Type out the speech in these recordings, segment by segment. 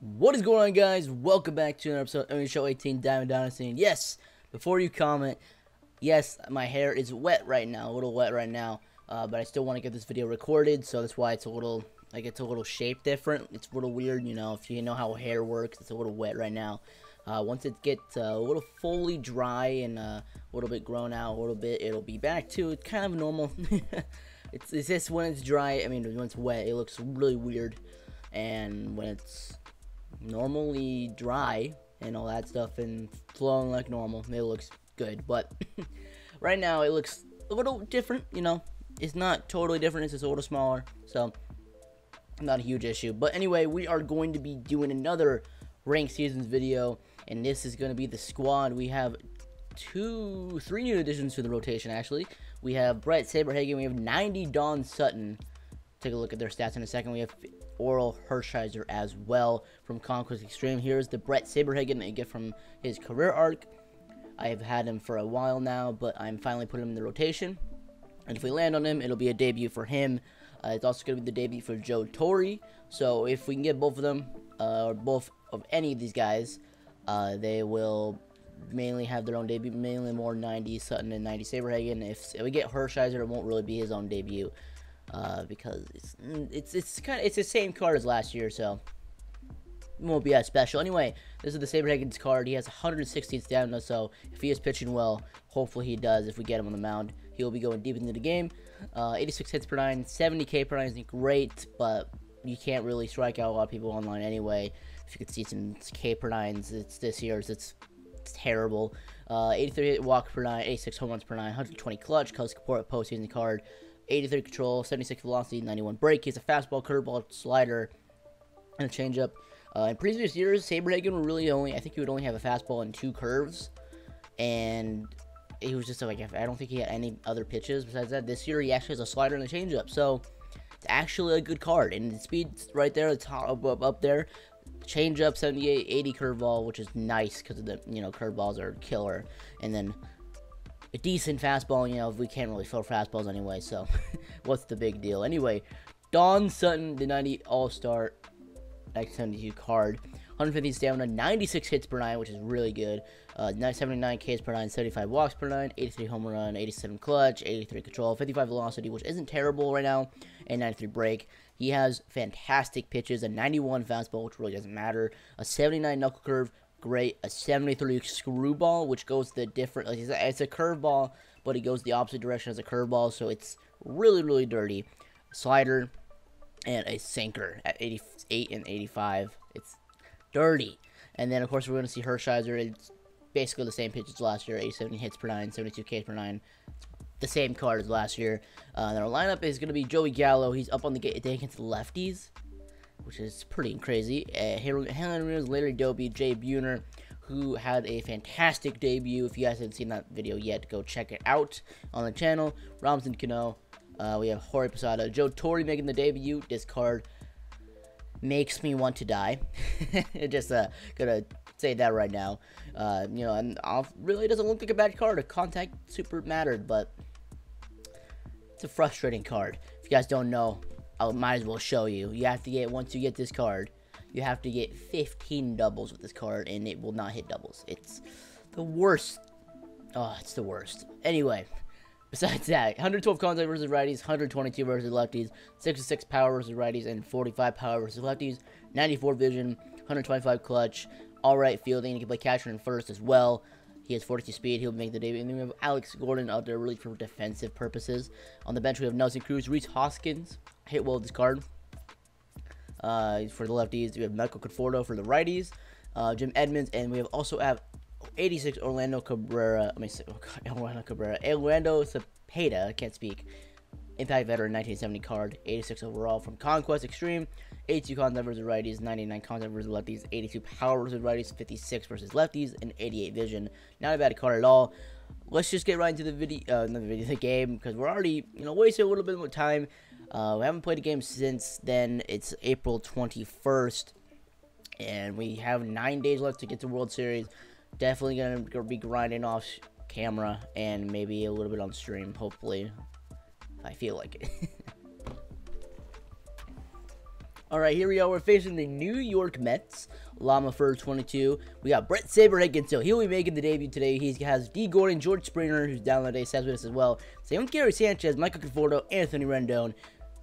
What is going on, guys? Welcome back to another episode of Show 18 Diamond Dynasty. And yes, before you comment, yes, my hair is wet right now, a little wet right now, but I still want to get this video recorded, so that's why it's a little, it's a little shape different. It's a little weird, you know, if you know how hair works, it's a little wet right now. Once it gets a little fully dry and a little bit grown out, a little bit, it'll be back to kind of normal. It's just when it's dry, I mean, when it's wet, it looks really weird, and when it's normally dry and all that stuff and flowing like normal, it looks good. But right now it looks a little different, you know. It's not totally different, it's just a little smaller, so not a huge issue. But anyway, we are going to be doing another ranked seasons video, and this is going to be the squad. We have three new additions to the rotation. Actually, we have Bret Saberhagen, we have 90 Don Sutton. Take a look at their stats in a second. We have Orel Hershiser as well from Conquest Extreme. Here's the Bret Saberhagen that you get from his career arc. I have had him for a while now, but I'm finally putting him in the rotation. And if we land on him, it'll be a debut for him. It's also going to be the debut for Joe Torre. So if we can get both of them, or both of any of these guys, they will mainly have their own debut. Mainly more 90 Sutton and 90 Saberhagen. If we get Hershiser, it won't really be his own debut. Because it's the same card as last year, so it won't be as special. Anyway, this is the Saberhagen's card. He has 116 stamina, so if he is pitching well, hopefully he does. If we get him on the mound, he'll be going deep into the game. 86 hits per 9, 70K per 9 is great, but you can't really strike out a lot of people online anyway. If you could see some K per 9s, it's this year's. It's terrible. 83 walk per 9, 86 home runs per 9, 120 clutch, cause support postseason card. 83 control, 76 velocity, 91 break. He has a fastball, curveball, slider, and a changeup. In previous years, Saberhagen would really only, I think he would only have a fastball and 2 curves. And he was just like, I don't think he had any other pitches besides that. This year, he actually has a slider and a changeup. So, it's actually a good card. And the speed's right there, it's up there. Changeup, 78, 80 curveball, which is nice because the, curveballs are killer. And then a decent fastball, we can't really throw fastballs anyway, so what's the big deal? Anyway, Don Sutton, the 90 All-Star X72 card, 150 stamina, 96 hits per 9, which is really good, 79 Ks per 9, 75 walks per 9, 83 home run, 87 clutch, 83 control, 55 velocity, which isn't terrible right now, and 93 break. He has fantastic pitches, a 91 fastball, which really doesn't matter, a 79 knuckle curve, great, a 73 screwball, which goes the different, it's a curveball, but it goes the opposite direction as a curveball, so it's really, really dirty. Slider, and a sinker at 88 and 85. It's dirty. And then, of course, we're going to see Hershiser. It's basically the same pitch as last year, 87 hits per 9, 72 Ks per 9. The same card as last year. And our lineup is going to be Joey Gallo. He's up on the gate against the lefties, which is pretty crazy. Henry's Larry Doby, Jay Buhner, who had a fantastic debut. If you guys haven't seen that video yet, go check it out on the channel. Robinson Cano. We have Jorge Posada. Joe Torre making the debut. This card makes me want to die. Just gonna say that right now. And really doesn't look like a bad card. A contact super mattered, but it's a frustrating card. If you guys don't know, I might as well show you. You have to get, once you get this card, you have to get 15 doubles with this card, and it will not hit doubles. It's the worst. Oh, it's the worst. Anyway, besides that, 112 contact versus righties, 122 versus lefties, 66 power versus righties, and 45 power versus lefties, 94 vision, 125 clutch, alright fielding. He can play catcher and first as well. He has 42 speed. He'll make the debut. And then we have Alex Gordon out there really for defensive purposes. On the bench, we have Nelson Cruz, Rhys Hoskins. Hit well with this card. For the lefties, we have Michael Conforto for the righties. Jim Edmonds. And we also have 86 Orlando Cabrera. Orlando Cepeda. I can't speak. Impact Veteran 1970 card. 86 overall from Conquest Extreme. 82 contact versus righties, 99 contact versus lefties, 82 power versus righties, 56 versus lefties, and 88 vision. Not a bad card at all. Let's just get right into the the game, because we're already, wasting a little bit more time. We haven't played a game since then. It's April 21st, and we have 9 days left to get to World Series. Definitely going to be grinding off camera, and maybe a little bit on stream, hopefully. I feel like it. Alright, here we are. We're facing the New York Mets. Llama for 22. We got Bret Saberhagen still. He'll be making the debut today. He has D. Gordon, George Springer, who's down today, says with us as well. Same with Gary Sanchez, Michael Conforto, Anthony Rendon,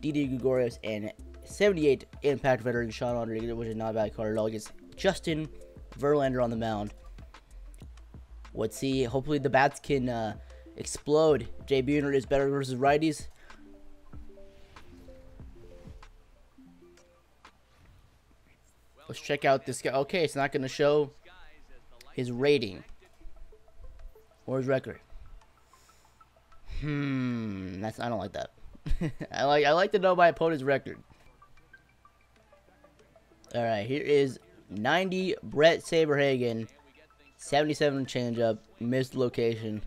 Didi Gregorius, and 78 impact veteran Sean Rodriguez, which is not a bad card at all. Against Justin Verlander on the mound. Let's see. Hopefully the bats can explode. Jay Buhner is better versus righties. Let's check out this guy. Okay, it's not going to show his rating or his record. I don't like that. I like to know my opponent's record. All right, here is 90 Bret Saberhagen, 77 changeup, missed location,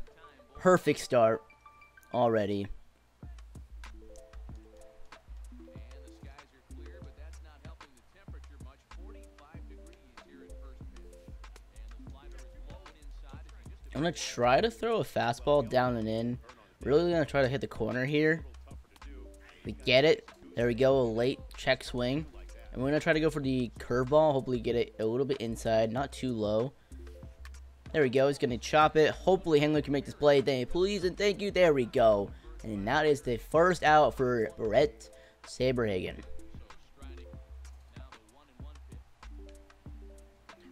perfect start already. I'm going to try to throw a fastball down and in. Really going to try to hit the corner here. We get it. There we go. A late check swing. And we're going to try to go for the curveball. Hopefully get it a little bit inside. Not too low. There we go. He's going to chop it. Hopefully Henley can make this play. Thank you, please, and thank you. There we go. And that is the first out for Bret Saberhagen.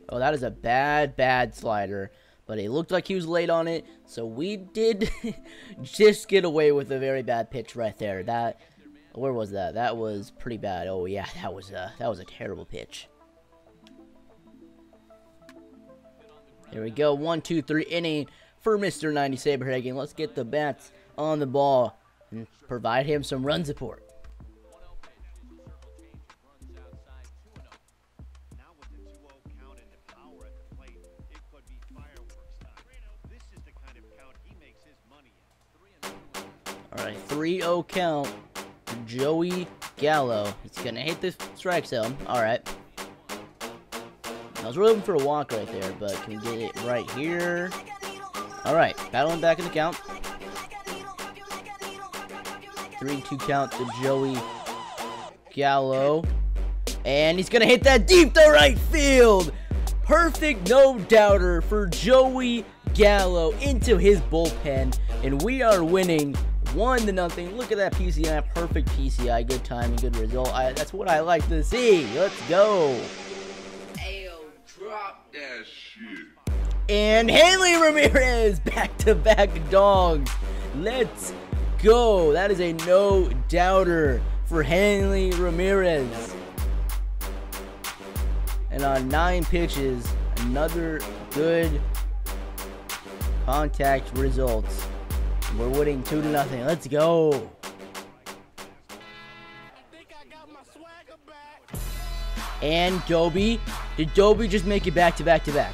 Oh, that is a bad slider. But it looked like he was late on it, so we did just get away with a very bad pitch right there. Where was that? That was pretty bad. Oh yeah, that was a terrible pitch. There we go. 1, 2, 3 inning for Mr. 90 Saberhagen. Let's get the bats on the ball and provide him some run support. Alright, 3-0 count for Joey Gallo. He's going to hit the strike zone. Alright. I was really looking for a walk right there, but can we get it right here? Alright, battling back in the count. 3-2 count to Joey Gallo. And he's going to hit that deep to right field. Perfect no-doubter for Joey Gallo into his bullpen. And we are winning 1-0. Look at that PCI. Perfect PCI. Good timing. Good result. That's what I like to see. Let's go. Ayo, drop that shit. And Hanley Ramirez. Back-to-back dogs. Let's go. That is a no-doubter for Hanley Ramirez. And on 9 pitches, another good contact results. We're winning 2-0. Let's go. And Dobie. Did Dobie just make it back-to-back-to-back?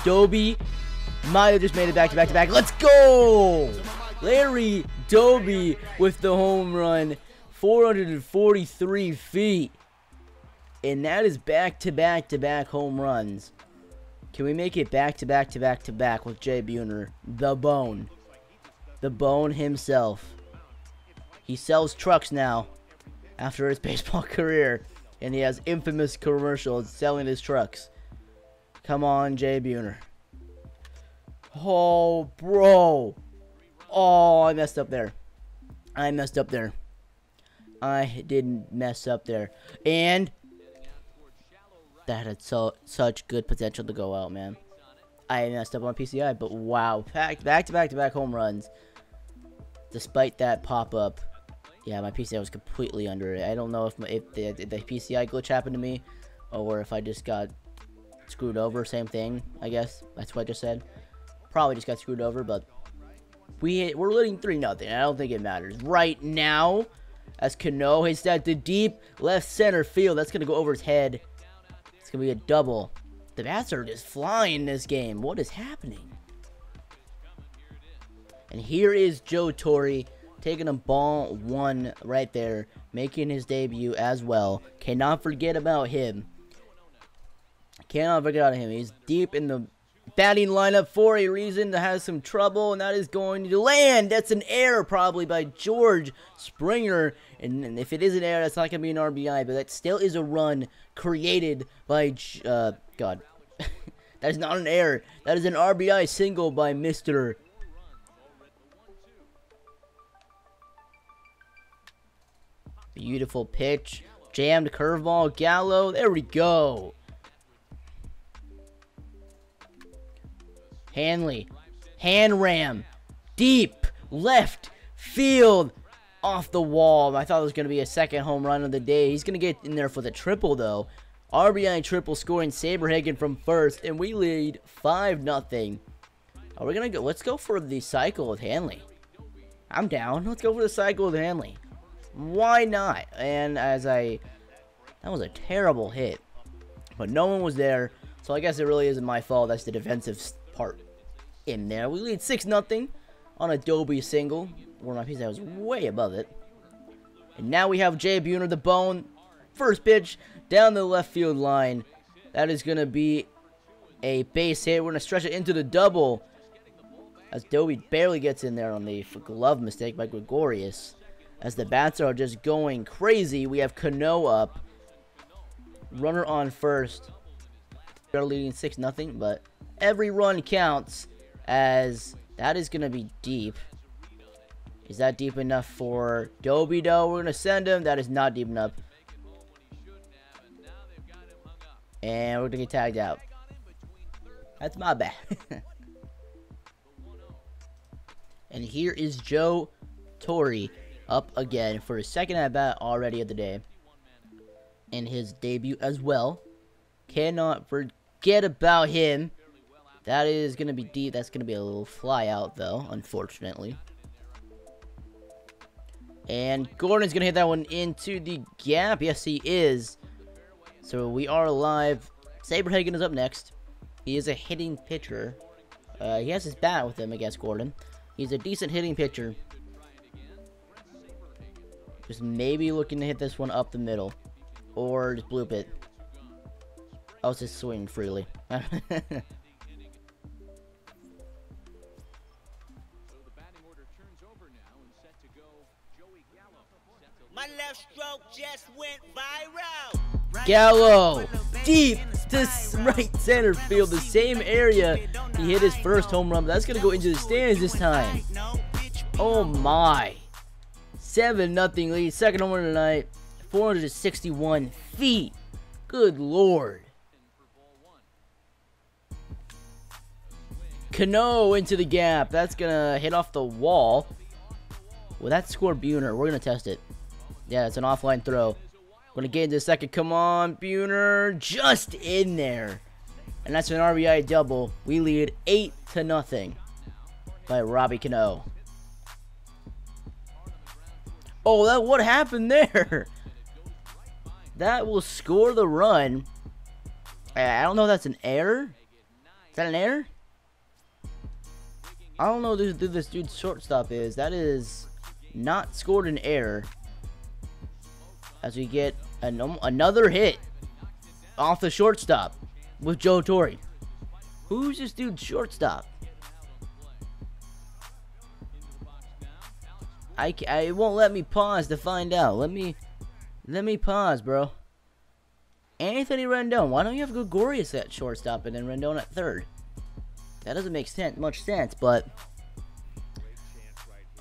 Dobie might have just made it back-to-back-to-back. Let's go. Larry Dobie with the home run. 443 feet. And that is back-to-back-to-back home runs. Can we make it back-to-back-to-back-to-back with Jay Buhner? The Bone. The Bone himself. He sells trucks now after his baseball career. And he has infamous commercials selling his trucks. Come on, Jay Buhner. Oh, bro. Oh, I messed up there. I didn't mess up there. And that had such good potential to go out, man. I messed up on PCI, but wow. Back-to-back-to-back home runs. Despite that pop-up, yeah, my PCI was completely under it. I don't know if the PCI glitch happened to me, or if I just got screwed over. Same thing, I guess. That's what I just said. Probably just got screwed over, but we're leading 3-0. I don't think it matters. Right now, as Cano hits that to deep left center field, that's going to go over his head. It's going to be a double. The bats are just flying this game. What is happening? And here is Joe Torre taking a ball 1 right there, making his debut as well. Cannot forget about him. He's deep in the batting lineup for a reason that has some trouble, and that is going to land. That's an error probably by George Springer, and if it is an error, that's not going to be an RBI, but that still is a run created by, God, that is not an error. That is an RBI single by Mr. Beautiful pitch. Jammed curveball. Gallo. There we go. Hanley. Hand ram. Deep. Left field. Off the wall. I thought it was going to be a second home run of the day. He's going to get in there for the triple, though. RBI triple scoring Saberhagen from first. And we lead 5-0. Are we going to go? Let's go for the cycle with Hanley. I'm down. Let's go for the cycle with Hanley. Why not? And that was a terrible hit, but no one was there, so I guess it really isn't my fault. That's the defensive part in there. We lead 6-0 on a Dobie single, where my piece that was way above it. And now we have Jay Buhner, the bone. First pitch down the left field line. That is going to be a base hit. We're going to stretch it into the double, as Dobie barely gets in there on the glove mistake by Gregorius. As the bats are just going crazy, we have Cano up. Runner on first. They're leading 6-0, but every run counts, as that is going to be deep. Is that deep enough for Dobie, though? We're going to send him. That is not deep enough. And we're going to get tagged out. That's my bad. And here is Joe Torre up again for his second at-bat already of the day. In his debut as well. Cannot forget about him. That is going to be deep. That's going to be a little fly out, though, unfortunately. And Gordon's going to hit that one into the gap. Yes, he is. So we are live. Saberhagen is up next. He is a hitting pitcher. He has his bat with him against Gordon. He's a decent hitting pitcher. Just maybe looking to hit this one up the middle. Or just bloop it. I was just swinging freely. My left stroke just went viral. Gallo! Deep to right center field. The same area he hit his first home run. That's going to go into the stands this time. Oh my. 7-0 lead. Second home run tonight. 461 feet. Good lord. Cano into the gap. That's going to hit off the wall. Will that score Buhner? We're going to test it. Yeah, it's an offline throw. Going to get into the second. Come on, Buhner. Just in there. And that's an RBI double. We lead 8-0 by Robbie Cano. Oh, what happened there? That will score the run. I don't know if that's an error. Is that an error? I don't know who this dude's shortstop is. That is not scored an error. As we get another hit off the shortstop with Joe Torre. Who's this dude's shortstop? It won't let me pause to find out. Let me pause, bro. Anthony Rendon. Why don't you have Gregorius at shortstop and then Rendon at third? That doesn't make much sense, but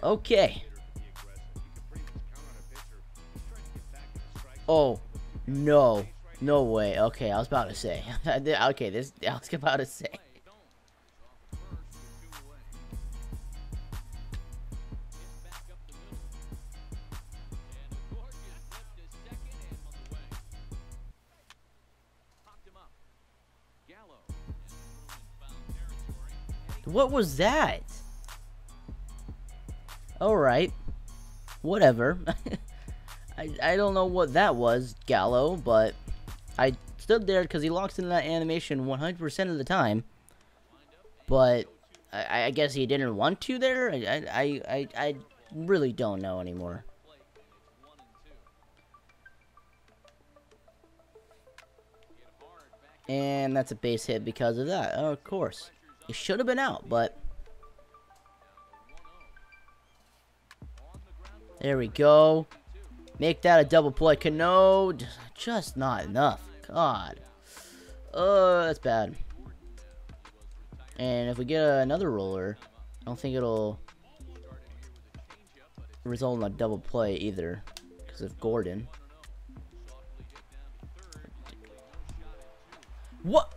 okay. Oh no, no way. Okay, I was about to say. Okay, I was about to say. What was that? Alright. Whatever. I don't know what that was, Gallo, but I stood there because he locks into that animation 100% of the time. But I guess he didn't want to there? I really don't know anymore. And that's a base hit because of that. Oh, of course. It should have been out, but there we go. Make that a double play. Cano, just not enough. God. That's bad. And if we get another roller, I don't think it'll result in a double play either, because of Gordon. What?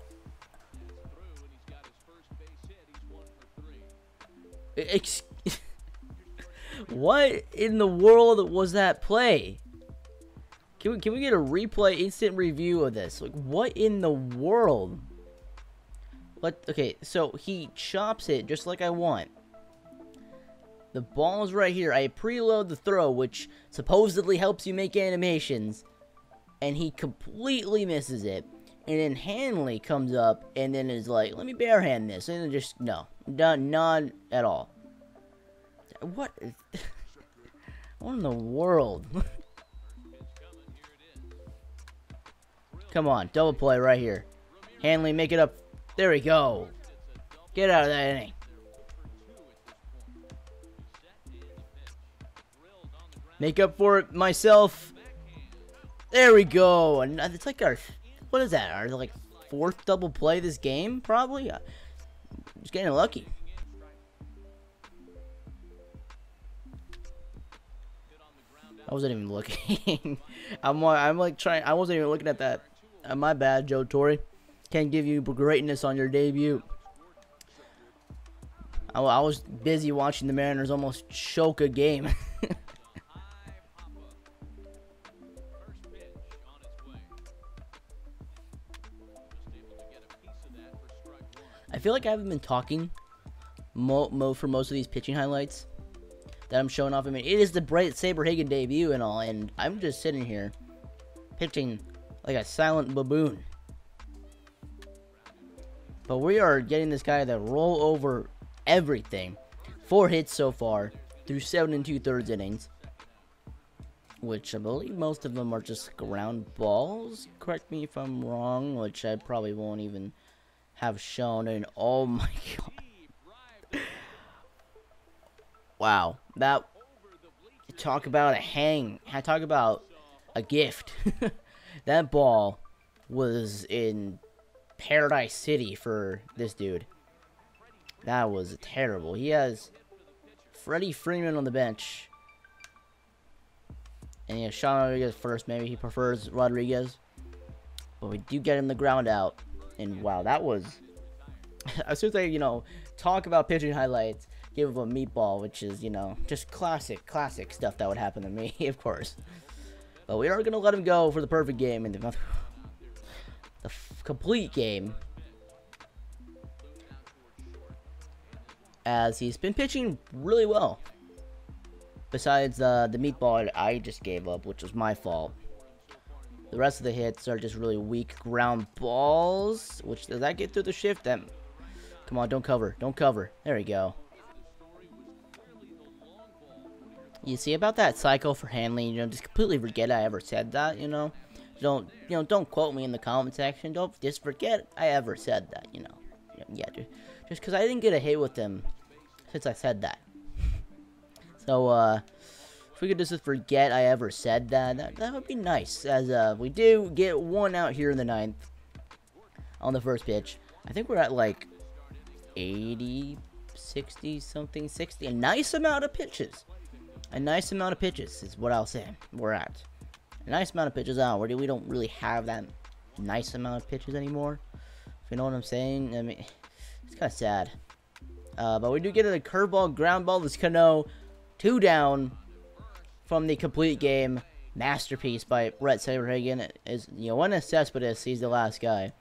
What in the world was that play? Can we get a replay, instant review of this? Like, what in the world? What? Okay, so he chops it just like I want. The ball's right here. I preload the throw, which supposedly helps you make animations, and he completely misses it. And then Hanley comes up and then is like, "Let me barehand this," and then just no, none at all. What? What in the world? Come on, double play right here. Hanley, make it up. There we go. Get out of that inning. Make up for it myself. There we go. And it's like our, what is that? Our like fourth double play this game, probably. Just getting lucky. I wasn't even looking. I'm like trying. I wasn't even looking at that. My bad, Joe Torre. Can't give you greatness on your debut. I was busy watching the Mariners almost choke a game. I feel like I haven't been talking for most of these pitching highlights that I'm showing off. I mean, it is the Bret Saberhagen debut and all, and I'm just sitting here pitching like a silent baboon. But we are getting this guy to roll over everything. 4 hits so far through 7 2/3 innings, which I believe most of them are just ground balls. Correct me if I'm wrong, which I probably won't even have shown. And oh my god. Wow. That, talk about a hang. Talk about a gift. That ball was in Paradise City for this dude. That was terrible. He has Freddie Freeman on the bench. And he has Sean Rodriguez first. Maybe he prefers Rodriguez. But we do get him the ground out. And wow, that was... as soon as I, you know, talk about pitching highlights, give him a meatball, which is, you know, just classic stuff that would happen to me, of course. But we are going to let him go for the perfect game. And the complete game. As he's been pitching really well. Besides the meatball I just gave up, which was my fault. The rest of the hits are just really weak ground balls. Which, does that get through the shift? That, come on, don't cover. Don't cover. There we go. You see about that cycle for Hanley, you know, just completely forget I ever said that, you know. Don't quote me in the comment section. Don't just forget I ever said that, you know. Yeah, just because I didn't get a hit with him since I said that. So, if we could just forget I ever said that, that would be nice. As we do get one out here in the 9th on the first pitch. I think we're at like 80, 60 something, 60. A nice amount of pitches. A nice amount of pitches is what I'll say we're at. A nice amount of pitches out. We don't really have that nice amount of pitches anymore. If you know what I'm saying. I mean, it's kind of sad. But we do get a curveball, ground ball. This Cano, 2 down from the complete game. Masterpiece by Bret Saberhagen. Is, you know, when Cepeda sees the last guy,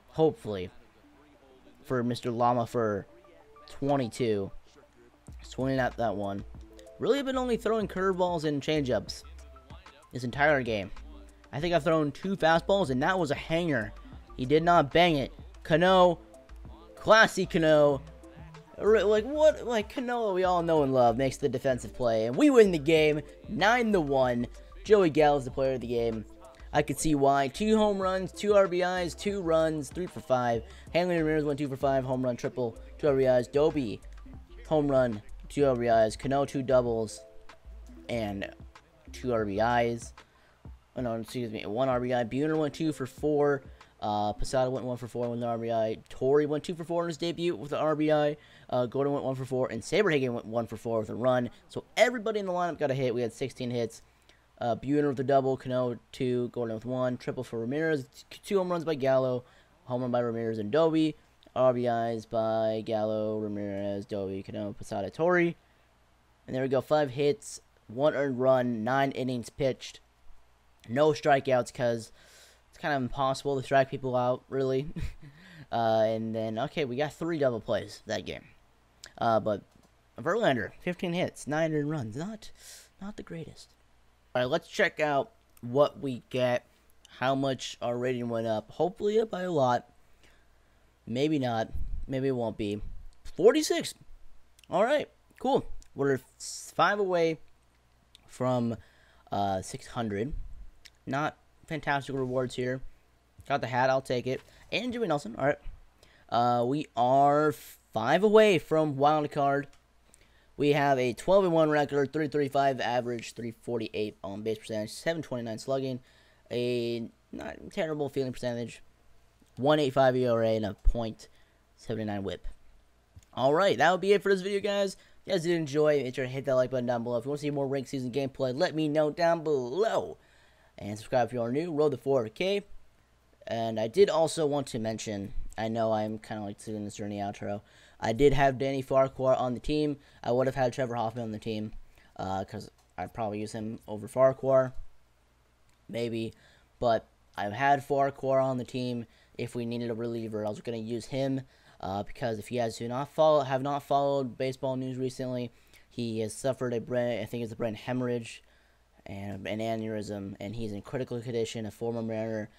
hopefully, for Mr. Llama for 22. Swinging at that one. Really been only throwing curveballs and changeups this entire game. I think I've thrown 2 fastballs, and that was a hanger. He did not bang it. Cano, classy Cano. Like, what? Like, Cano, we all know and love, makes the defensive play. And we win the game, 9-1. Joey Gallo is the player of the game. I could see why. 2 home runs, 2 RBIs, 2 runs, 3 for 5. Hanley Ramirez went 2 for 5, home run, triple, 2 RBIs. Doby, home run, 2 RBIs. Cano, 2 doubles, and 2 RBIs. Oh, no, excuse me, 1 RBI. Buhner went 2 for 4. Posada went 1 for 4 with an RBI. Torre went 2 for 4 in his debut with an RBI. Gordon went 1 for 4. And Saberhagen went 1 for 4 with a run. So everybody in the lineup got a hit. We had 16 hits. Buhner with a double. Cano 2. Gordon with 1. Triple for Ramirez. 2 home runs by Gallo. Home run by Ramirez and Doby. RBIs by Gallo, Ramirez, Doby, Cano, Posada, Torre. And there we go. 5 hits. 1 earned run. 9 innings pitched. No strikeouts because it's kind of impossible to strike people out, really. And then, okay, we got 3 double plays that game. But Verlander, 15 hits, 9 earned runs. Not the greatest. All right, let's check out what we get, how much our rating went up. Hopefully up by a lot. Maybe not. Maybe it won't be. 46. All right, cool. We're 5 away from 600. Not fantastic rewards here. Got the hat, I'll take it. And Jimmy Nelson, all right. We are 5 away from wild card. We have a 12-1 record, 335 average, 348 on base percentage, 729 slugging, a not terrible fielding percentage, 1.85 ERA, and a .79 WHIP. All right, that would be it for this video, guys. If you guys did enjoy, make sure to hit that like button down below. If you want to see more ranked season gameplay, let me know down below. And subscribe if you are new. Roll the 4K. And I did also want to mention, I know I'm kind of like doing this during the outro, I did have Danny Farquhar on the team. I would have had Trevor Hoffman on the team, because I'd probably use him over Farquhar, maybe. But I've had Farquhar on the team. If we needed a reliever, I was going to use him, because if you guys have not followed baseball news recently, he has suffered a brain hemorrhage and an aneurysm, and he's in critical condition. A former Mariner.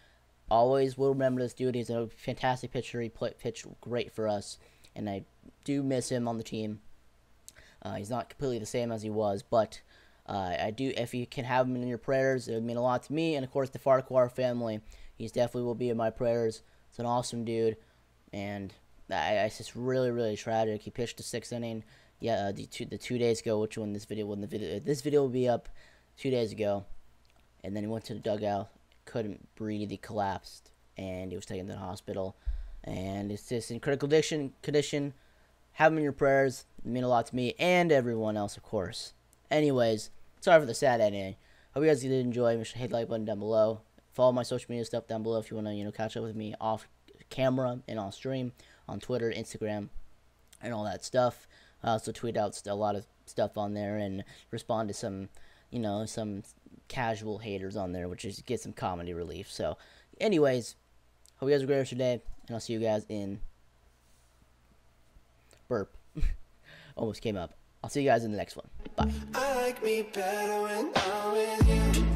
Always will remember this dude. He's a fantastic pitcher. He pitched great for us, and I do miss him on the team. He's not completely the same as he was, but I do. If you can have him in your prayers, it would mean a lot to me, and of course the Farquhar family. He's definitely will be in my prayers. It's an awesome dude, and it's just really, really tragic. He pitched the 6th inning. Yeah, the 2 days ago, which when this video will be up 2 days ago, and then he went to the dugout. Couldn't breathe, he collapsed, and he was taken to the hospital, and it's just in critical condition. Have him in your prayers. It mean a lot to me and everyone else, of course. Anyways, sorry for the sad ending. Hope you guys did enjoy. Make sure to hit the like button down below. Follow my social media stuff down below if you want to, catch up with me off camera and on stream, on Twitter, Instagram, and all that stuff. I also tweet out a lot of stuff on there and respond to some, some casual haters on there, which is get some comedy relief. So anyways, hope you guys have a great rest of your day, and I'll see you guys in burp almost came up. I'll see you guys in the next one. Bye. I like me better when I'm with you.